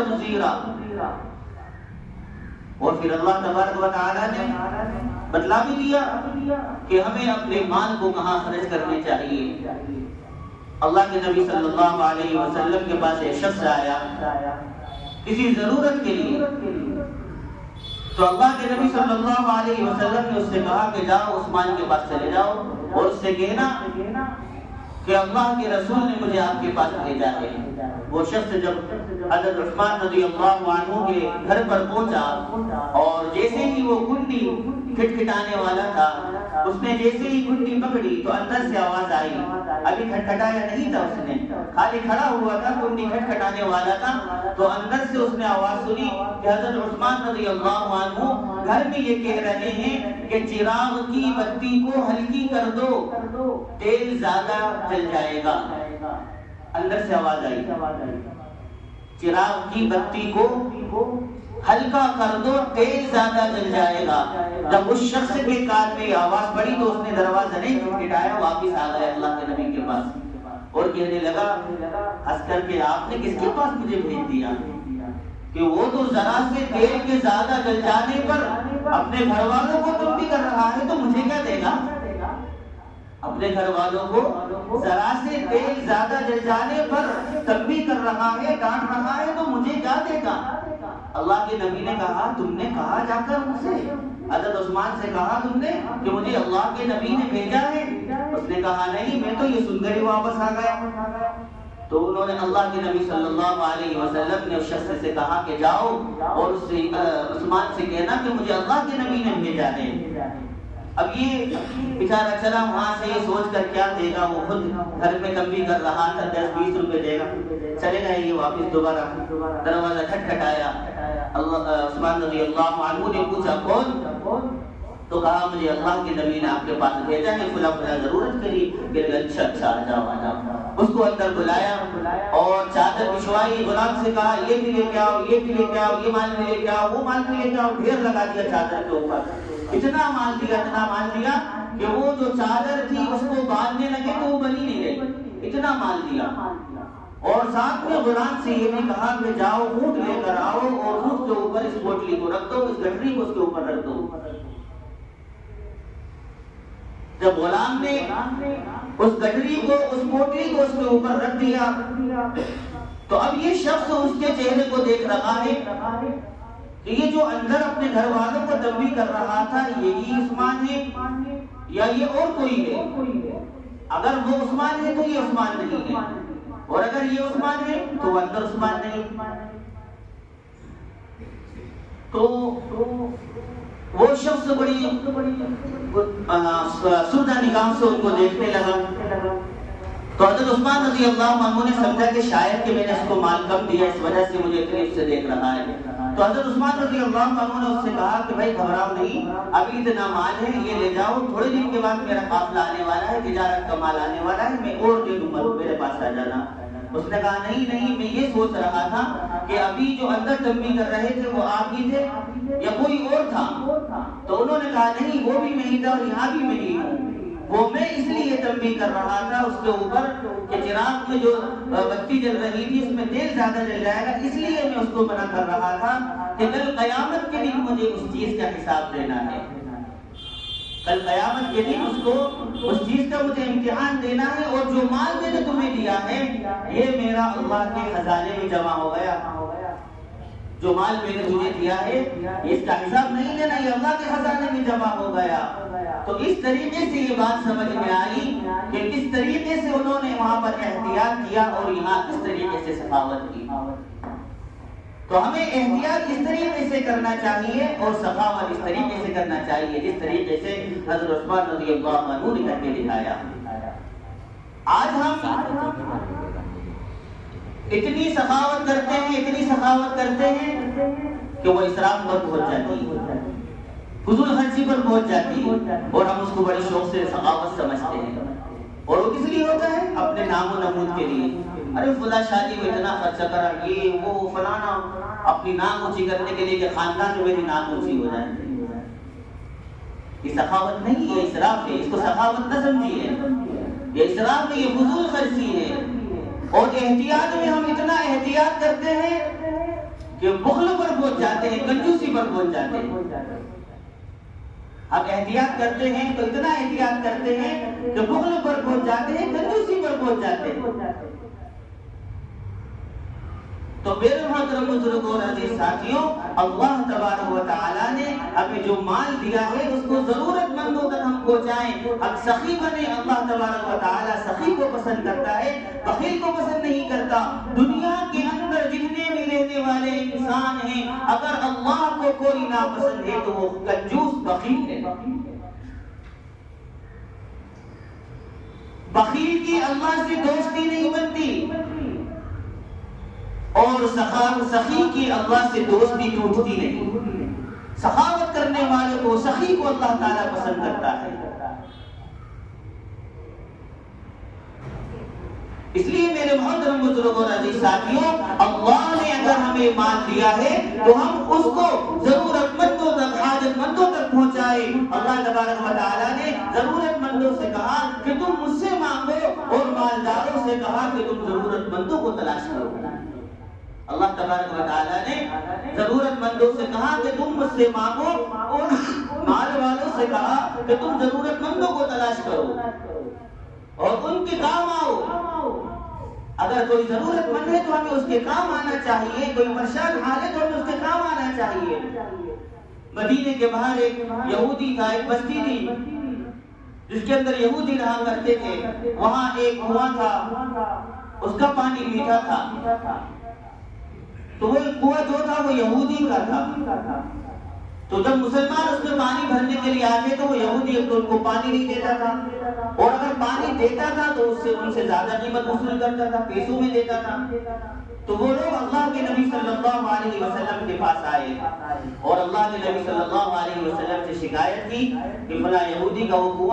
تبذیرا. اور پھر اللہ تبارک و تعالیٰ نے بتلا بھی دیا کہ ہمیں اپنے مال کو کہاں خرچ کرنے چاہیے. اللہ کے نبی صلی اللہ علیہ وسلم کے پاس ایک شخص آیا کسی ضرورت کے لیے, تو اللہ کے نبی صلی اللہ علیہ وسلم نے اس سے کہا کہ جاؤ عثمان کے پاس چلے جاؤ اور اس سے کہنا کہ اللہ کے رسول نے مجھے آپ کے پاس بھیجا ہے. وہ شخص جب حضرت عثمان رضی اللہ عنہ کے گھر پر پہنچا اور جیسے ہی وہ کنڈی کھٹکھٹانے والا تھا, اس نے جیسے ہی کنڈی پکڑی تو اندر سے آواز آئی. ابھی کھٹکھٹایا نہیں تھا, اس نے خالی کھڑا ہوا تھا, کنڈی کھٹکھٹانے والا تھا, تو اندر سے اس نے آواز سنی کہ حضرت عثمان رضی اللہ عنہ گھر میں یہ کہہ رہے ہیں کہ چراغ کی بتی کو ہلکی کر دو, تیل زیادہ جل جائے گا. اندر سے آواز آئی چراغ کی بتی کو ہلکا کر دو, تیل زیادہ جل جائے گا. جب اس شخص کے کان میں آواز پڑی تو اس نے دروازہ نہیں کھٹکھٹایا, واپس آ گیا اللہ کے نبی کے پاس اور کہنے لگا ہنس کر کے آپ نے کس کے پاس مجھے بھیج دیا کہ وہ تو ذرا سے تیل کے زیادہ جل جانے پر اپنے گھر والوں کو تنبیہ کر رہا ہے, تو مجھے کیا دے گا؟ اپنے گھر والوں کو ذرا سے تیل زیادہ جل جانے پر تنبیہ کر رہا ہے, ڈانٹ رہا ہے, تو مجھے کیا دے گا؟ اللہ کے نبی نے کہا تم نے کہا جا کر مجھ سے, حضرت عثمان سے کہا تم نے کہ مجھے اللہ کے نبی نے بھیجا ہے؟ اس نے کہا نہیں, میں تو یہ سن کر ہی واپس آ گیا. تو انہوں نے اللہ کے نبی صلی اللہ علیہ وسلم نے اس شخص سے کہا کہ جاؤ اور اس سے عثمان سے کہنا کہ مجھے اللہ کے نبی نے بھیجا ہے. اب یہ بیچارہ چلا وہاں سے یہ سوچ کر کیا دے گا, وہ خود گھر میں تنبیہ کر رہا تھا 10-20 روپے دے گا, چلے گئے یہ واپس دوبارہ دروازہ کھٹکھٹایا. عثمان رضی اللہ عنہ نے پوچھا کون؟ تو کہا مجھے اللہ کے نبی نے آپ کے پاس بھیجا ہے, فلاں فلاں ضرورت کری. اچھا اچھا آ جاؤ. اس کو اندر بلایا اور چادر بچھوائی, غلام سے کہا یہ بھی لے کے آؤ, یہ بھی لے کے آؤ, یہ مال بھی لے کے آؤ, وہ مال بھی لے کے آؤ. ڈھیر لگا دیا چادر کے اوپر, اتنا مال دیا کہ وہ جو چادر تھی اس کو باندھنے لگے تو وہ بنی نہیں گئی, اتنا مال دیا. اور ساتھ میں غلام سے یہ بھی کہا کہ جاؤ اونٹ لے کر آؤ اور اونٹ کے اوپر اس پوٹلی کو رکھ دو, اس گٹری کو اس کے اوپر رکھ دو. جب غلام نے اس گٹری کو, اس پوٹلی کو اس کے اوپر رکھ دیا, تو اب یہ شخص اس کے چہرے کو دیکھ رہا ہے کہ یہ جو اندر اپنے گھر والوں کو تنبیہ کر رہا تھا یہی عثمان ہے یا یہ اور کوئی ہے. اگر وہ عثمان ہے تو یہ عثمان نہیں ہے, اور اگر یہ عثمان ہے تو وہ اندر عثمان نہیں. تو وہ شخص بڑی سردہ نگاہ سے ان کو دیکھنے لگا. تو حضرت عثمان رضی اللہ عنہ نے سمجھا کہ شاید کہ میں نے اس کو مال کم دیا, اس وجہ سے مجھے قریب سے دیکھ رہا ہے. تو حضرت عثمان رضی اللہ عنہ نے اس سے کہا کہ بھائی گھبراؤ نہیں, ابھی اتنا مال ہے, یہ لے جاؤ, تھوڑے دن کے بعد میرا قافلہ آنے والا ہے, تجارت کا مال آنے والا ہے, میں اور دے دوں گا, میرے پاس آ جانا. اس نے کہا نہیں, میں یہ سوچ رہا تھا کہ ابھی جو اندر تنبیہ کر رہے تھے وہ آپ ہی تھے یا کوئی اور تھا. تو انہوں نے کہا نہیں, وہ بھی میں ہی تھا اور یہاں بھی میں ہی ہوں. وہ میں اس لیے تنبیہ کر رہا تھا اس کے اوپر کہ چراغ میں جو بتی جل رہی تھی اس میں تیل زیادہ جل جائے گا, اس لیے میں اس کو منع کر رہا تھا کہ کل قیامت کے دن مجھے اس چیز کا حساب دینا ہے. کل قیامت کے دن اس چیز کا مجھے امتحان دینا ہے, اور جو مال میں نے تمہیں دیا ہے یہ میرا اللہ کے خزانے میں جمع ہو گیا. جو مال میں نے تجھے دیا ہے اس کا حساب نہیں دینا, یہ اللہ کے خزانے میں جمع ہو گیا. تو اس طریقے سے یہ بات سمجھ میں آئی کہ کس طریقے سے انہوں نے وہاں پر احتیاط کیا اور یہاں کس طریقے سے سخاوت کی. تو ہمیں احتیاط اس طریقے سے کرنا چاہیے اور سخاوت اس طریقے سے کرنا چاہیے جس طریقے سے حضرت عثمان رضی اللہ عنہ نے کر کے دکھایا. آج ہم اتنی سخاوت کرتے ہیں کہ وہ اسراف پر پہنچ جاتی ہے, فضول خرچی پر پہنچ جاتی ہے, اور ہم اس کو بڑے شوق سے سخاوت سمجھتے ہیں. اور وہ کس لیے ہوتا ہے؟ اپنے نام و نمود کے لیے. ارے فلاں شادی میں اتنا خرچہ کرا, یہ وہ فلانا, اپنی نام اونچی کرنے کے لیے کہ خاندان میں میری نام اونچی ہو جائے. یہ سخاوت نہیں, یہ اسراف ہے. اس کو سخاوت نہ سمجھیے, یہ اسراف ہے, یہ فضول خرچی ہے. اور احتیاط میں ہم اتنا احتیاط کرتے ہیں کہ بخل پر پہنچ جاتے ہیں، کنجوسی پر پہنچ جاتے ہیں. اب احتیاط کرتے ہیں تو اتنا احتیاط کرتے ہیں کہ بخل پر پہنچ جاتے ہیں، کنجوسی پر پہنچ جاتے ہیں. تو میرے محترم بزرگوں اور عزیز ساتھیوں، اللہ تبارک و تعالیٰ نے ہمیں جو مال دیا ہے اس کو ضرورت مندوں تک ہم پہنچائیں. اب سخی بنے. اللہ تبارک و تعالیٰ سخی کو پسند کرتا ہے، بخیل کو پسند نہیں کرتا. دنیا کے اندر جتنے بھی رہنے والے انسان ہیں، اگر اللہ کو کوئی ناپسند ہے تو وہ کنجوس بخیل ہے. بخیل کی اللہ سے دوستی نہیں بنتی اور سخی کی اللہ سے دوستی ٹوٹتی نہیں. سخاوت کرنے والے کو، سخی کو اللہ تعالیٰ پسند کرتا ہے. اس لیے میرے محترم بزرگوں اور عزیز ساتھیوں، اللہ نے اگر ہمیں مال دیا ہے تو ہم اس کو ضرورت مندوں تک، حاجت مندوں تک پہنچائے. اللہ تبارک و تعالیٰ نے ضرورت مندوں سے کہا کہ تم مجھ سے مانگو اور مالداروں سے کہا کہ تم ضرورت مندوں کو تلاش کرو. اللہ تبارک و تعالیٰ نے ضرورت مندوں سے کہا کہ تم مجھ سے مانگو اور مال والوں سے کہا کہ تم ضرورت مندوں کو تلاش کرو اور ان کے کام آؤ. اگر کوئی ضرورت مند ہے تو ہمیں اس کے کام آنا چاہیے. کوئی پریشان حال ہے تو ہمیں اس کے کام آنا چاہیے. مدینے کے باہر ایک یہودی تھا، ایک بستی تھی جس کے اندر یہودی رہا کرتے تھے. وہاں ایک کنواں تھا، اس کا پانی میٹھا تھا. تو وہ کنواں جو تھا وہ یہودی کا تھا. تو جب مسلمان اس میں پانی بھرنے کے لیے آتے تو وہ یہودی ان کو پانی نہیں دیتا تھا، اور اگر پانی دیتا تھا تو اس سے ان سے زیادہ قیمت وصول کرتا تھا، پیسوں میں دیتا تھا. تو وہ لوگ اللہ کے نبی صلی اللہ علیہ وسلم کے پاس آئے اور اللہ کے نبی صلی اللہ علیہ وسلم سے شکایت کی کہ فلاں یہودی کا وہ کنواں